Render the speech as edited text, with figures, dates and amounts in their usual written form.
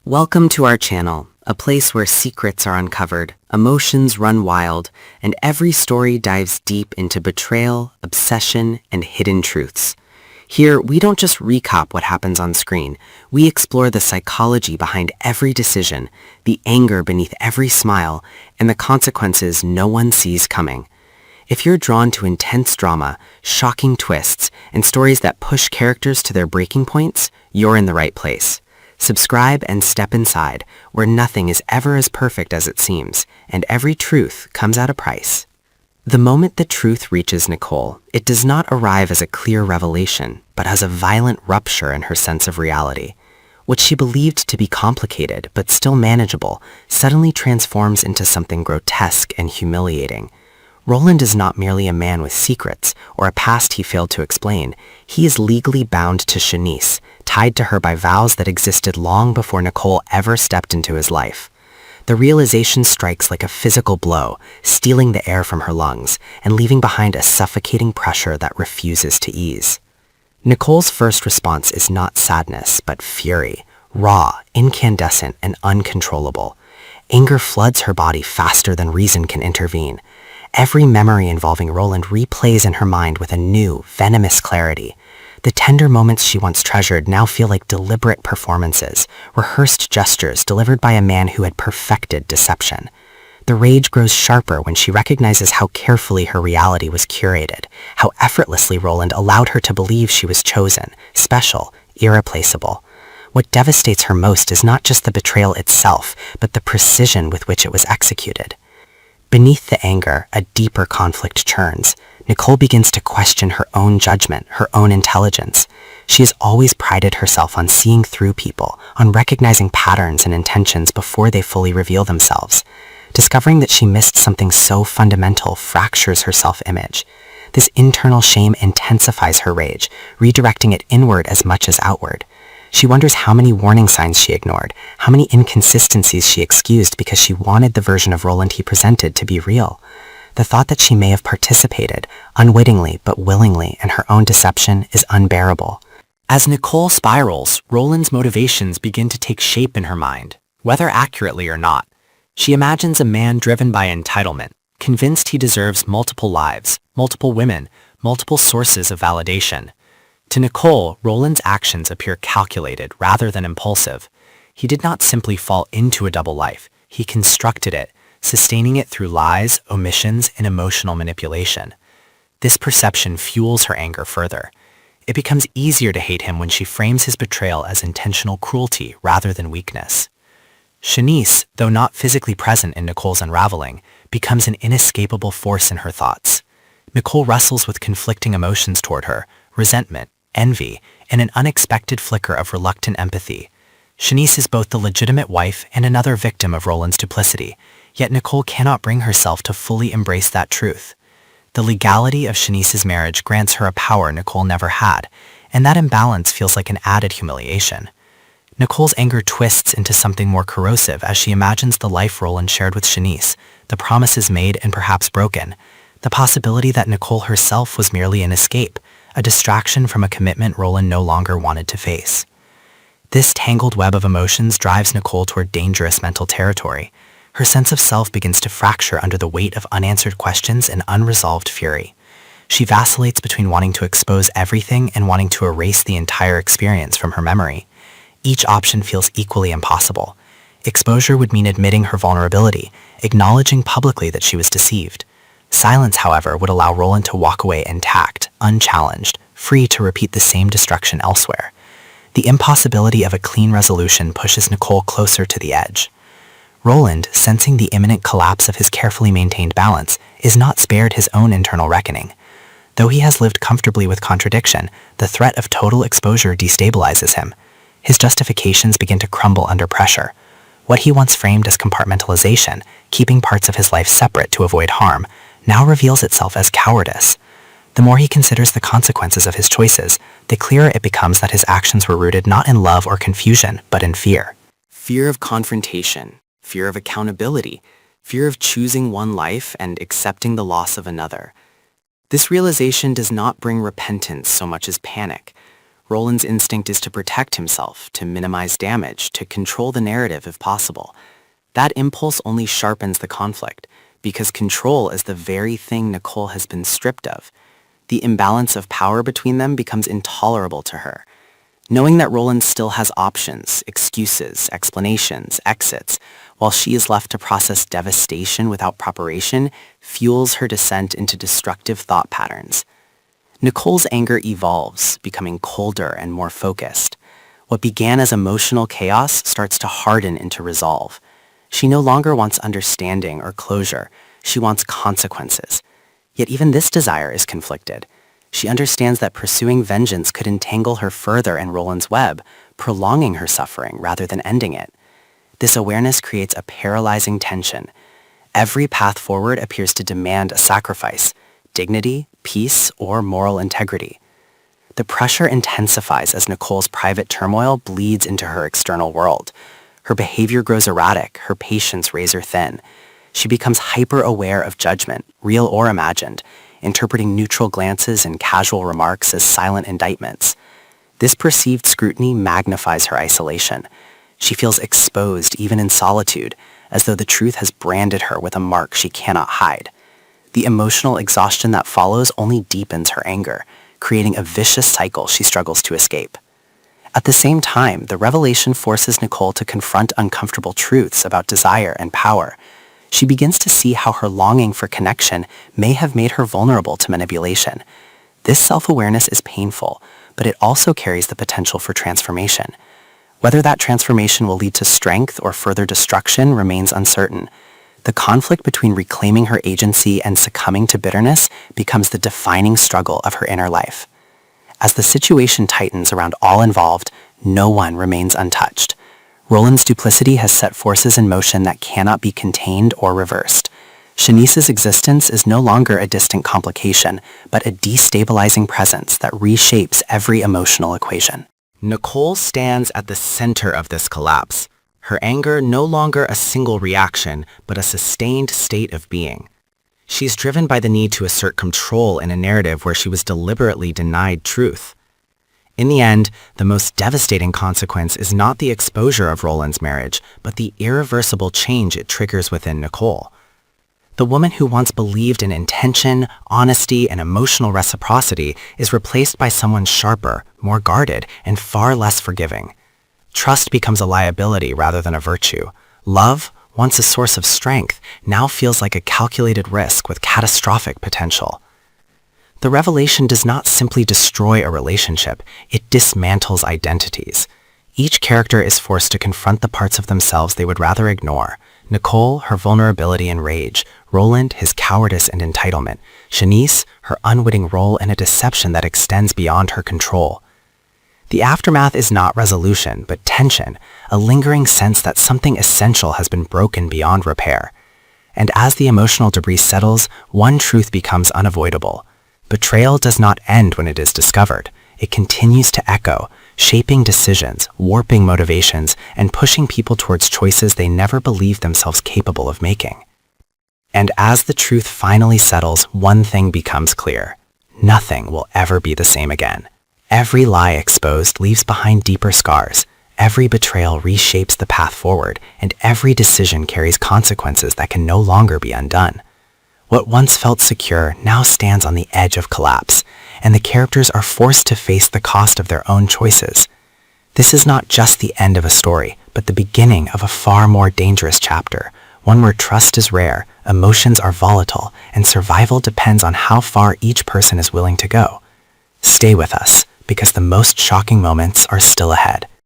Welcome to our channel, a place where secrets are uncovered, emotions run wild, and every story dives deep into betrayal, obsession, and hidden truths. Here, we don't just recap what happens on screen, we explore the psychology behind every decision, the anger beneath every smile, and the consequences no one sees coming. If you're drawn to intense drama, shocking twists, and stories that push characters to their breaking points, you're in the right place. Subscribe and step inside, where nothing is ever as perfect as it seems, and every truth comes at a price. The moment the truth reaches Nicole, it does not arrive as a clear revelation, but as a violent rupture in her sense of reality. What she believed to be complicated, but still manageable, suddenly transforms into something grotesque and humiliating. Rollin is not merely a man with secrets, or a past he failed to explain. He is legally bound to Shanice, tied to her by vows that existed long before Nicole ever stepped into his life. The realization strikes like a physical blow, stealing the air from her lungs, and leaving behind a suffocating pressure that refuses to ease. Nicole's first response is not sadness, but fury, raw, incandescent, and uncontrollable. Anger floods her body faster than reason can intervene. Every memory involving Rollin replays in her mind with a new, venomous clarity. The tender moments she once treasured now feel like deliberate performances, rehearsed gestures delivered by a man who had perfected deception. The rage grows sharper when she recognizes how carefully her reality was curated, how effortlessly Rollin allowed her to believe she was chosen, special, irreplaceable. What devastates her most is not just the betrayal itself, but the precision with which it was executed. Beneath the anger, a deeper conflict churns. Nicole begins to question her own judgment, her own intelligence. She has always prided herself on seeing through people, on recognizing patterns and intentions before they fully reveal themselves. Discovering that she missed something so fundamental fractures her self-image. This internal shame intensifies her rage, redirecting it inward as much as outward. She wonders how many warning signs she ignored, how many inconsistencies she excused because she wanted the version of Rollin he presented to be real. The thought that she may have participated, unwittingly but willingly, in her own deception is unbearable. As Nicole spirals, Rollin's motivations begin to take shape in her mind, whether accurately or not. She imagines a man driven by entitlement, convinced he deserves multiple lives, multiple women, multiple sources of validation. To Nicole, Rollin's actions appear calculated rather than impulsive. He did not simply fall into a double life, he constructed it, sustaining it through lies, omissions, and emotional manipulation. This perception fuels her anger further. It becomes easier to hate him when she frames his betrayal as intentional cruelty rather than weakness. Shanice, though not physically present in Nicole's unraveling, becomes an inescapable force in her thoughts. Nicole wrestles with conflicting emotions toward her, resentment, envy, and an unexpected flicker of reluctant empathy. Shanice is both the legitimate wife and another victim of Rollin's duplicity, yet Nicole cannot bring herself to fully embrace that truth. The legality of Shanice's marriage grants her a power Nicole never had, and that imbalance feels like an added humiliation. Nicole's anger twists into something more corrosive as she imagines the life Rollin shared with Shanice, the promises made and perhaps broken, the possibility that Nicole herself was merely an escape, a distraction from a commitment Rollin no longer wanted to face. This tangled web of emotions drives Nicole toward dangerous mental territory. Her sense of self begins to fracture under the weight of unanswered questions and unresolved fury. She vacillates between wanting to expose everything and wanting to erase the entire experience from her memory. Each option feels equally impossible. Exposure would mean admitting her vulnerability, acknowledging publicly that she was deceived. Silence, however, would allow Rollin to walk away intact, unchallenged, free to repeat the same destruction elsewhere. The impossibility of a clean resolution pushes Nicole closer to the edge. Rollin, sensing the imminent collapse of his carefully maintained balance, is not spared his own internal reckoning. Though he has lived comfortably with contradiction, the threat of total exposure destabilizes him. His justifications begin to crumble under pressure. What he once framed as compartmentalization, keeping parts of his life separate to avoid harm, now reveals itself as cowardice. The more he considers the consequences of his choices, the clearer it becomes that his actions were rooted not in love or confusion, but in fear. Fear of confrontation, fear of accountability, fear of choosing one life and accepting the loss of another. This realization does not bring repentance so much as panic. Rollin's instinct is to protect himself, to minimize damage, to control the narrative if possible. That impulse only sharpens the conflict, because control is the very thing Nicole has been stripped of. The imbalance of power between them becomes intolerable to her. Knowing that Rollin still has options, excuses, explanations, exits, while she is left to process devastation without preparation, fuels her descent into destructive thought patterns. Nicole's anger evolves, becoming colder and more focused. What began as emotional chaos starts to harden into resolve. She no longer wants understanding or closure. She wants consequences. Yet even this desire is conflicted. She understands that pursuing vengeance could entangle her further in Rollin's web, prolonging her suffering rather than ending it. This awareness creates a paralyzing tension. Every path forward appears to demand a sacrifice: dignity, peace, or moral integrity. The pressure intensifies as Nicole's private turmoil bleeds into her external world. Her behavior grows erratic, her patience razor thin. She becomes hyper-aware of judgment, real or imagined, interpreting neutral glances and casual remarks as silent indictments. This perceived scrutiny magnifies her isolation. She feels exposed even in solitude, as though the truth has branded her with a mark she cannot hide. The emotional exhaustion that follows only deepens her anger, creating a vicious cycle she struggles to escape. At the same time, the revelation forces Nicole to confront uncomfortable truths about desire and power. She begins to see how her longing for connection may have made her vulnerable to manipulation. This self-awareness is painful, but it also carries the potential for transformation. Whether that transformation will lead to strength or further destruction remains uncertain. The conflict between reclaiming her agency and succumbing to bitterness becomes the defining struggle of her inner life. As the situation tightens around all involved, no one remains untouched. Rollin's duplicity has set forces in motion that cannot be contained or reversed. Shanice's existence is no longer a distant complication, but a destabilizing presence that reshapes every emotional equation. Nicole stands at the center of this collapse. Her anger no longer a single reaction, but a sustained state of being. She's driven by the need to assert control in a narrative where she was deliberately denied truth. In the end, the most devastating consequence is not the exposure of Rollin's marriage, but the irreversible change it triggers within Nicole. The woman who once believed in intention, honesty, and emotional reciprocity is replaced by someone sharper, more guarded, and far less forgiving. Trust becomes a liability rather than a virtue. Love, once a source of strength, now feels like a calculated risk with catastrophic potential. The revelation does not simply destroy a relationship, it dismantles identities. Each character is forced to confront the parts of themselves they would rather ignore. Nicole, her vulnerability and rage; Rollin, his cowardice and entitlement; Shanice, her unwitting role in a deception that extends beyond her control. The aftermath is not resolution, but tension, a lingering sense that something essential has been broken beyond repair. And as the emotional debris settles, one truth becomes unavoidable. Betrayal does not end when it is discovered. It continues to echo, shaping decisions, warping motivations, and pushing people towards choices they never believed themselves capable of making. And as the truth finally settles, one thing becomes clear. Nothing will ever be the same again. Every lie exposed leaves behind deeper scars. Every betrayal reshapes the path forward, and every decision carries consequences that can no longer be undone. What once felt secure now stands on the edge of collapse, and the characters are forced to face the cost of their own choices. This is not just the end of a story, but the beginning of a far more dangerous chapter, one where trust is rare, emotions are volatile, and survival depends on how far each person is willing to go. Stay with us, because the most shocking moments are still ahead.